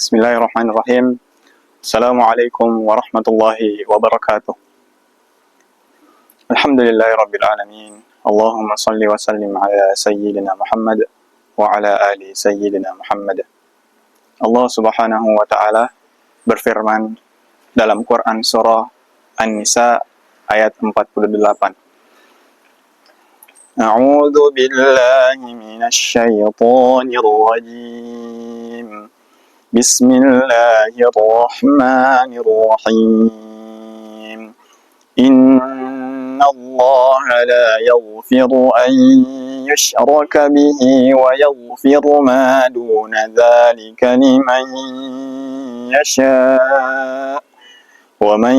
Bismillahirrahmanirrahim. Assalamualaikum warahmatullahi wabarakatuh. Alhamdulillahi rabbil alamin. Allahumma salli wa sallim ala sayyidina Muhammad wa ala ali sayyidina Muhammad. Allah subhanahu wa ta'ala berfirman dalam Quran surah An-Nisa ayat 48. A'udzu billahi minasy syaithanir rajim. Bismillahirrahmanirrahim. Innallaha la yaghfiru an yushraka bihi wa yaghfiru ma duna dzalika liman yasha'. Wa man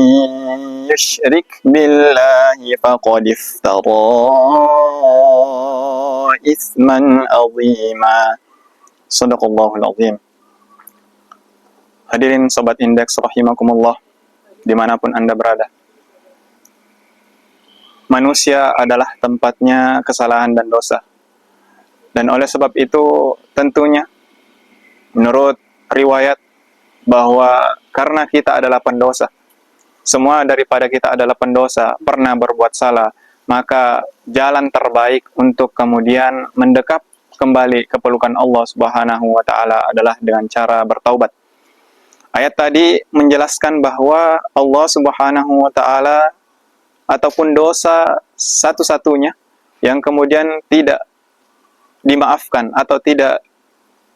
yushrik billahi faqad iftara itsman 'azima. Shadaqallahul 'azim. Hadirin Sobat Indeks rahimakumullah, dimanapun Anda berada. Manusia adalah tempatnya kesalahan dan dosa. Dan oleh sebab itu tentunya menurut riwayat bahwa karena kita adalah pendosa, semua daripada kita adalah pendosa, pernah berbuat salah, maka jalan terbaik untuk kemudian mendekap kembali ke pelukan Allah Subhanahu wa ta'ala adalah dengan cara bertaubat. Ayat tadi menjelaskan bahwa Allah Subhanahu wa ta'ala ataupun dosa satu-satunya yang kemudian tidak dimaafkan atau tidak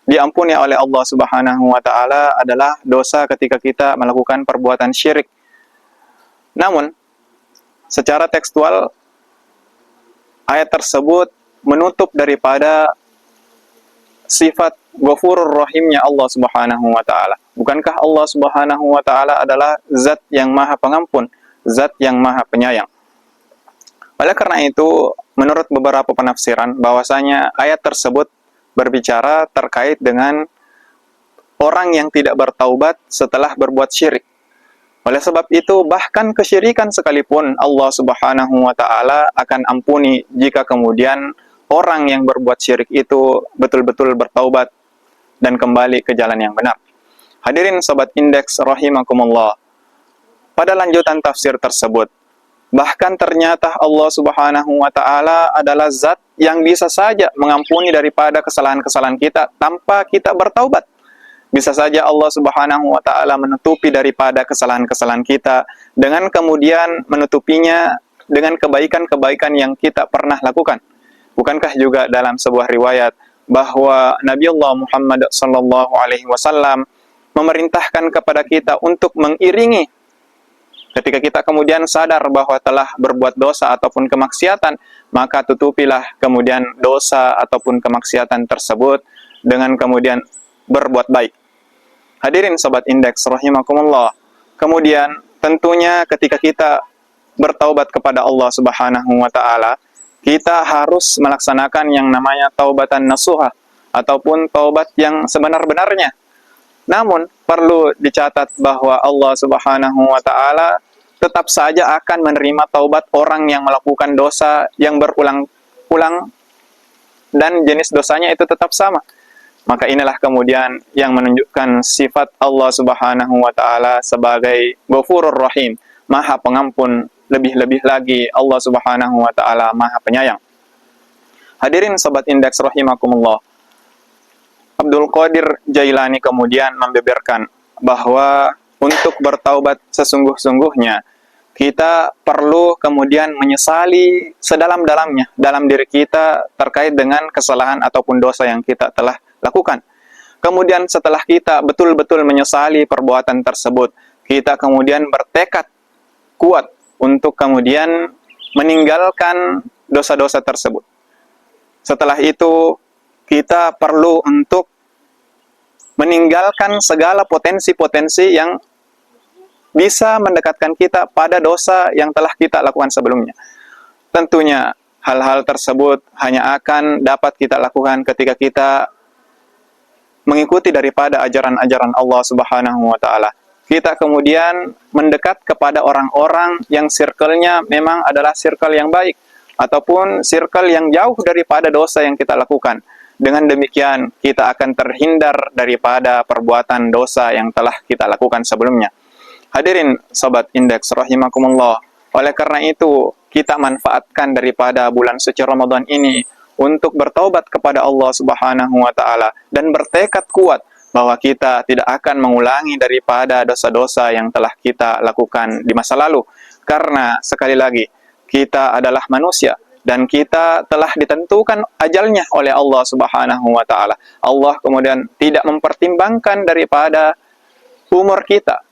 diampuni oleh Allah Subhanahu wa ta'ala adalah dosa ketika kita melakukan perbuatan syirik. Namun, secara tekstual ayat tersebut menutup daripada sifat Ghafurur Rahimnya Allah Subhanahu wa ta'ala. Bukankah Allah Subhanahu wa ta'ala adalah zat yang maha pengampun, zat yang maha penyayang? Oleh karena itu, menurut beberapa penafsiran, bahwasanya ayat tersebut berbicara terkait dengan orang yang tidak bertaubat setelah berbuat syirik. Oleh sebab itu, bahkan kesyirikan sekalipun Allah Subhanahu wa ta'ala akan ampuni jika kemudian orang yang berbuat syirik itu betul-betul bertaubat dan kembali ke jalan yang benar. Hadirin Sobat Indeks rahimakumullah. Pada lanjutan tafsir tersebut, bahkan ternyata Allah Subhanahu wa ta'ala adalah zat yang bisa saja mengampuni daripada kesalahan-kesalahan kita tanpa kita bertaubat. Bisa saja Allah Subhanahu wa ta'ala menutupi daripada kesalahan-kesalahan kita dengan kemudian menutupinya dengan kebaikan-kebaikan yang kita pernah lakukan. Bukankah juga dalam sebuah riwayat bahwa Nabi Allah Muhammad sallallahu alaihi wasallam memerintahkan kepada kita untuk mengiringi ketika kita kemudian sadar bahwa telah berbuat dosa ataupun kemaksiatan, maka tutupilah kemudian dosa ataupun kemaksiatan tersebut dengan kemudian berbuat baik. Hadirin Sobat Indeks rahimakumullah. Kemudian tentunya ketika kita bertaubat kepada Allah Subhanahu wa ta'ala, kita harus melaksanakan yang namanya taubatan nasuha ataupun taubat yang sebenar-benarnya. Namun perlu dicatat bahwa Allah Subhanahu wa ta'ala tetap saja akan menerima taubat orang yang melakukan dosa yang berulang-ulang dan jenis dosanya itu tetap sama. Maka inilah kemudian yang menunjukkan sifat Allah Subhanahu wa ta'ala sebagai Ghafurur Rahim, maha pengampun. Lebih-lebih lagi Allah Subhanahu wa ta'ala maha penyayang. Hadirin Sobat Indeks rahimakumullah. Abdul Qadir Jailani kemudian membeberkan bahwa untuk bertaubat sesungguh-sungguhnya kita perlu kemudian menyesali sedalam-dalamnya dalam diri kita terkait dengan kesalahan ataupun dosa yang kita telah lakukan. Kemudian setelah kita betul-betul menyesali perbuatan tersebut, kita kemudian bertekad kuat untuk kemudian meninggalkan dosa-dosa tersebut. Setelah itu, kita perlu untuk meninggalkan segala potensi-potensi yang bisa mendekatkan kita pada dosa yang telah kita lakukan sebelumnya. Tentunya, hal-hal tersebut hanya akan dapat kita lakukan ketika kita mengikuti daripada ajaran-ajaran Allah Subhanahu wa ta'ala. Kita kemudian mendekat kepada orang-orang yang circle-nya memang adalah circle yang baik ataupun circle yang jauh daripada dosa yang kita lakukan. Dengan demikian, kita akan terhindar daripada perbuatan dosa yang telah kita lakukan sebelumnya. Hadirin Sobat Indeks rahimakumullah. Oleh karena itu, kita manfaatkan daripada bulan suci Ramadan ini untuk bertaubat kepada Allah Subhanahu wa taala dan bertekad kuat bahwa kita tidak akan mengulangi daripada dosa-dosa yang telah kita lakukan di masa lalu. Karena sekali lagi, kita adalah manusia dan kita telah ditentukan ajalnya oleh Allah Subhanahu wa taala. Allah kemudian tidak mempertimbangkan daripada umur kita.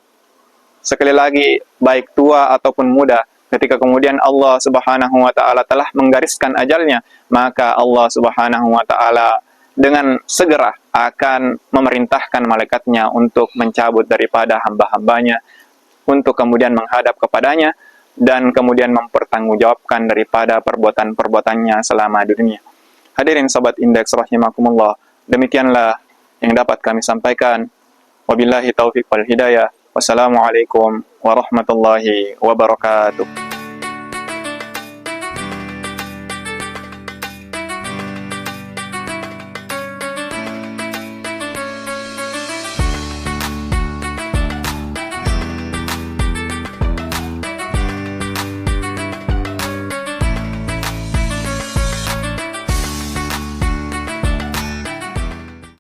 Sekali lagi, baik tua ataupun muda, ketika kemudian Allah Subhanahu wa taala telah menggariskan ajalnya, maka Allah Subhanahu wa taala dengan segera akan memerintahkan malaikatnya untuk mencabut daripada hamba-hambanya, untuk kemudian menghadap kepadanya dan kemudian mempertanggungjawabkan daripada perbuatan-perbuatannya selama di dunia. Hadirin Sobat Indeks rahimakumullah, demikianlah yang dapat kami sampaikan. Wabillahi taufiq wal hidayah. Wassalamualaikum warahmatullahi wabarakatuh.